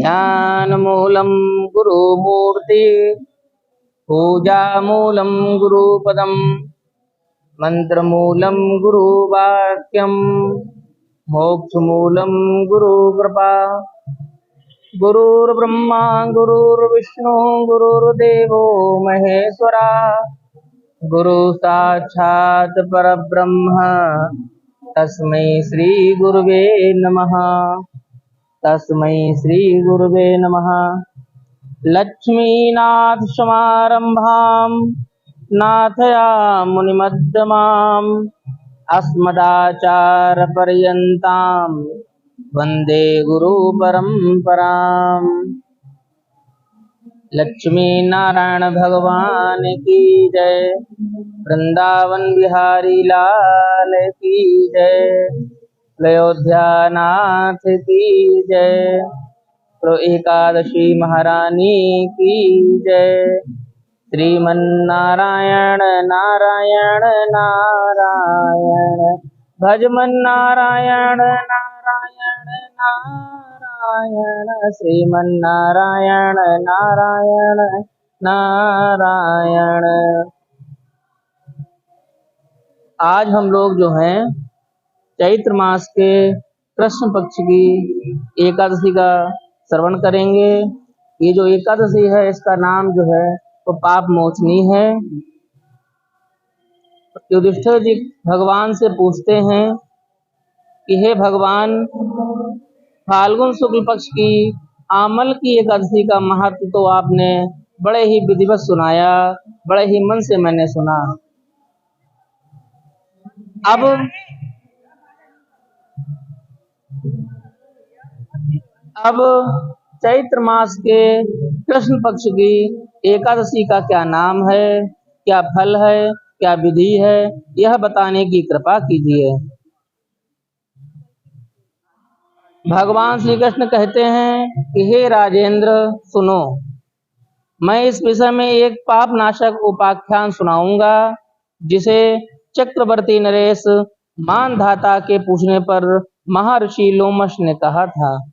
ज्ञानमूलं गुरुमूर्ति पूजामूलं गुरुपदं मन्त्रमूलं गुरुवाक्यं मोक्षमूलं गुरुकृपा। गुरुर्ब्रह्मा गुरुर्विष्णु गुरुर्देवो महेश्वरा गुरु साक्षात् परब्रह्म तस्मै श्री गुरुवे नमः। तस्मै श्री गुरुवे नमः। लक्ष्मीनाथ समारंभां नाथयामुनिमध्यमाम् अस्मदाचार्यपर्यन्तां वन्दे गुरुपरम्पराम्। लक्ष्मी नारायण भगवान की जय। वृंदावन बिहारी लाल की जय। अयोध्या नाथ की जय। तो एकादशी महारानी की जय। श्रीमन्नारायण नारायण नारायण भजमन नारायण नारायण नारायण श्रीमन्नारायण नारायण नारायण। आज हम लोग जो हैं चैत्र मास के कृष्ण पक्ष की एकादशी का श्रवण करेंगे। ये जो एकादशी है इसका नाम जो है वो पाप मोचनी है। युधिष्ठिर जी भगवान से पूछते हैं कि हे भगवान, फाल्गुन शुक्ल पक्ष की आमल की एकादशी का महत्व तो आपने बड़े ही विधिवत सुनाया, बड़े ही मन से मैंने सुना। अब चैत्र मास के कृष्ण पक्ष की एकादशी का क्या नाम है, क्या फल है, क्या विधि है, यह बताने की कृपा कीजिए। भगवान श्री कृष्ण कहते हैं कि हे राजेंद्र सुनो, मैं इस विषय में एक पाप नाशक उपाख्यान सुनाऊंगा जिसे चक्रवर्ती नरेश मानधाता के पूछने पर महर्षि लोमश ने कहा था।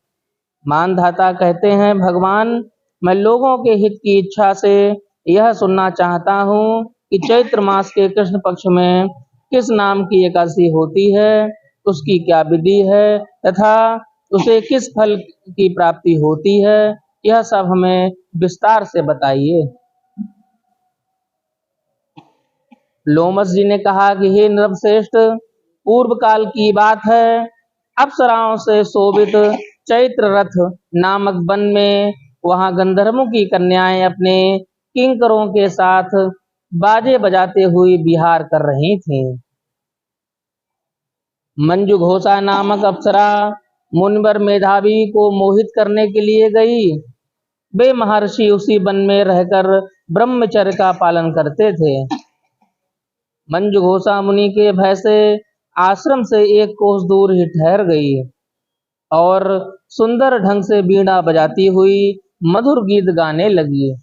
मानधाता कहते हैं, भगवान, मैं लोगों के हित की इच्छा से यह सुनना चाहता हूँ कि चैत्र मास के कृष्ण पक्ष में किस नाम की एकादशी होती है, उसकी क्या विधि है तथा उसे किस फल की प्राप्ति होती है, यह सब हमें विस्तार से बताइए। लोमस जी ने कहा कि हे नृपश्रेष्ठ, पूर्व काल की बात है। अप्सराओं से शोभित चैत्र रथ नामक वन में वहां गंधर्वों की कन्याएं अपने किंकरों के साथ बाजे बजाते हुए विहार कर रही थीं। मंजू घोषा नामक अप्सरा मुनिवर मेधावी को मोहित करने के लिए गई। वे महर्षि उसी वन में रहकर ब्रह्मचर्य का पालन करते थे। मंजू घोषा मुनि के भय से आश्रम से एक कोस दूर ही ठहर गई और सुंदर ढंग से बीड़ा बजाती हुई मधुर गीत गाने लगी।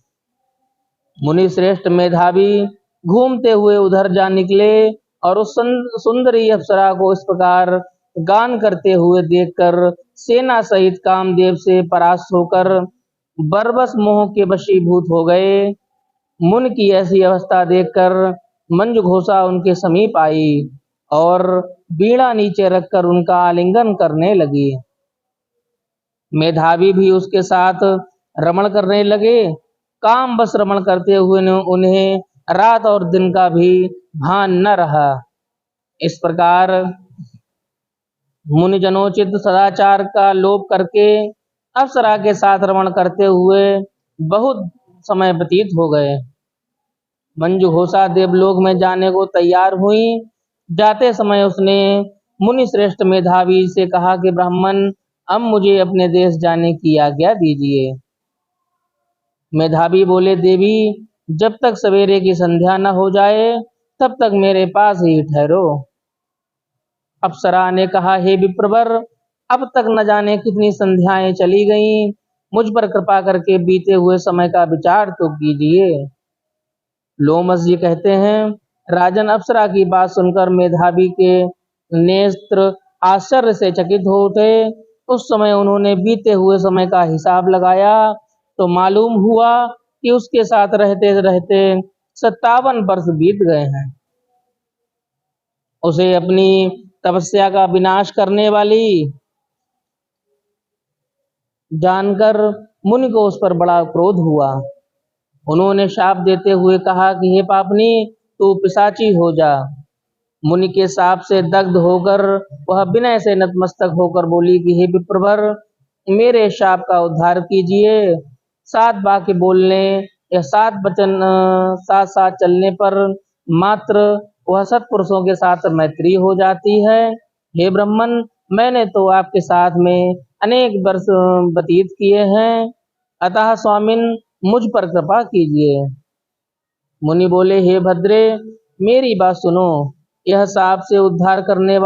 मुनि श्रेष्ठ मेधावी घूमते हुए उधर जा निकले और उस सुंदरी अप्सरा को इस प्रकार गान करते हुए देखकर सेना सहित कामदेव से परास्त होकर बरबस मोह के वशीभूत हो गए। मुनि की ऐसी अवस्था देखकर मंजू घोषा उनके समीप आई और बीड़ा नीचे रखकर उनका आलिंगन करने लगी। मेधावी भी उसके साथ रमण करने लगे। काम बस रमण करते हुए उन्हें रात और दिन का भी भान न रहा। इस प्रकार मुनिजनोचित सदाचार का लोप करके अप्सरा के साथ रमण करते हुए बहुत समय व्यतीत हो गए। मंजू घोषा देवलोक में जाने को तैयार हुई। जाते समय उसने मुनि श्रेष्ठ मेधावी से कहा कि ब्राह्मण, अब मुझे अपने देश जाने की आज्ञा दीजिए। मेधावी बोले, देवी, जब तक सवेरे की संध्या न हो जाए तब तक मेरे पास ही ठहरो। अप्सरा ने कहा, हे विप्रवर, अब तक न जाने कितनी संध्याएं चली गईं, मुझ पर कृपा करके बीते हुए समय का विचार तो कीजिए। लोमस जी कहते हैं, राजन, अप्सरा की बात सुनकर मेधावी के नेत्र आश्चर्य से चकित हो उठे। उस समय उन्होंने बीते हुए समय का हिसाब लगाया तो मालूम हुआ कि उसके साथ रहते रहते 57 वर्ष बीत गए हैं। उसे अपनी तपस्या का विनाश करने वाली जानकर मुनि को उस पर बड़ा क्रोध हुआ। उन्होंने शाप देते हुए कहा कि हे पापनी, तू पिशाची हो जा। मुनि के शाप से दग्ध होकर वह विनय से नतमस्तक होकर बोली कि हे विप्रवर, मेरे शाप का उद्धार कीजिए। 7 वाक्य बोलने या 7 वचन साथ साथ चलने पर मात्र वह सत्पुरुषों के साथ मैत्री हो जाती है। हे ब्राह्मण, मैंने तो आपके साथ में अनेक वर्ष व्यतीत किए हैं, अतः स्वामिन मुझ पर कृपा कीजिए। मुनि बोले, हे भद्रे, मेरी बात सुनो। यह शाप से उद्धार करने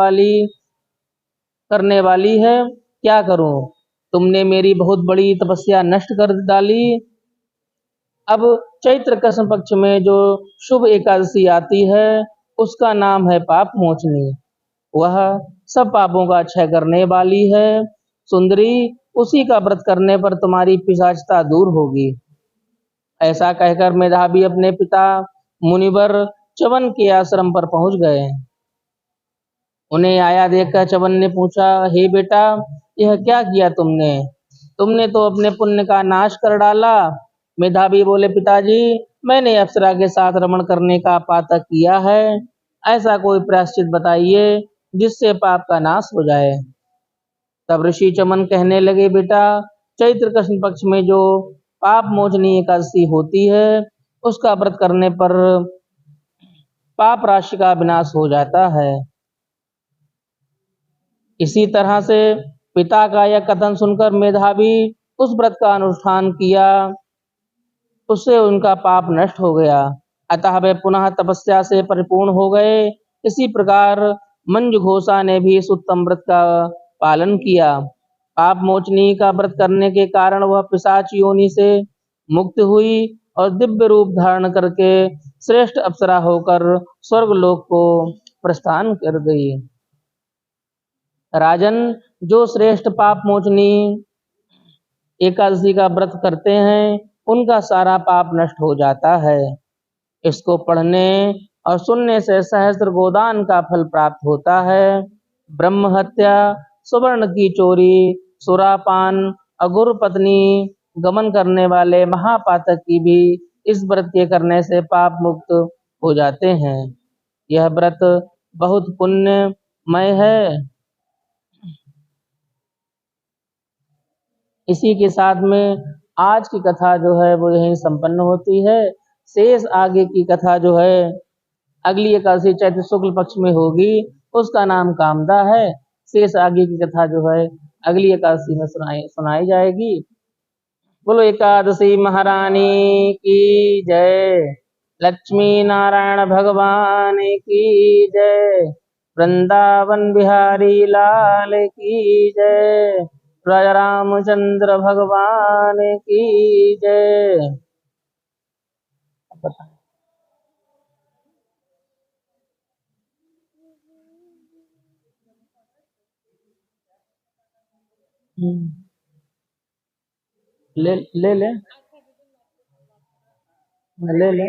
वाली है, क्या करूं? तुमने मेरी बहुत बड़ी तपस्या नष्ट कर डाली। अब चैत्र कृष्ण पक्ष में जो शुभ एकादशी आती है उसका नाम है पाप मोचनी। वह सब पापों का क्षय करने वाली है। सुंदरी, उसी का व्रत करने पर तुम्हारी पिशाचता दूर होगी। ऐसा कहकर मेधावी अपने पिता मुनिवर च्यवन के आश्रम पर पहुंच गए। उन्हें आया देखकर च्यवन ने पूछा, हे बेटा, यह क्या किया तुमने? तुमने तो अपने पुण्य का नाश कर डाला। मेधावी बोले, पिताजी, मैंने अप्सरा के साथ रमण करने का पातक किया है। ऐसा कोई प्रायश्चित बताइए जिससे पाप का नाश हो जाए। तब ऋषि चमन कहने लगे, बेटा, चैत्र कृष्ण पक्ष में जो पाप मोचनी एकादशी होती है उसका व्रत करने पर पाप राशि का विनाश हो जाता है। इसी तरह से पिता का यह कथन सुनकर मेधावी उस व्रत का अनुष्ठान किया, उससे उनका पाप नष्ट हो गया। अतः वे पुनः तपस्या से परिपूर्ण हो गए। इसी प्रकार मंजुघोषा ने भी इस उत्तम व्रत का पालन किया। पाप मोचनी का व्रत करने के कारण वह पिशाच योनि से मुक्त हुई और दिव्य रूप धारण करके श्रेष्ठ अप्सरा होकर स्वर्गलोक को प्रस्थान कर गई। राजन, जो श्रेष्ठ पाप मोचनी एकादशी का व्रत करते हैं उनका सारा पाप नष्ट हो जाता है। इसको पढ़ने और सुनने से सहस्त्र गोदान का फल प्राप्त होता है। ब्रह्म हत्या, सुवर्ण की चोरी, सुरापान, अगुरु पत्नी गमन करने वाले महापातक की भी इस व्रत के करने से पाप मुक्त हो जाते हैं। यह व्रत बहुत पुण्यमय है। इसी के साथ में आज की कथा जो है वो यहीं संपन्न होती है। शेष आगे की कथा जो है अगली एकादशी चैत्र शुक्ल पक्ष में होगी, उसका नाम कामदा है। शेष आगे की कथा जो है अगली एकादशी में सुनाई जाएगी। बोलो एकादशी महारानी की जय। लक्ष्मी नारायण भगवान की जय। वृंदावन बिहारी लाल की जय। राजा रामचंद्र भगवान की जय। ले ले ले ले ले।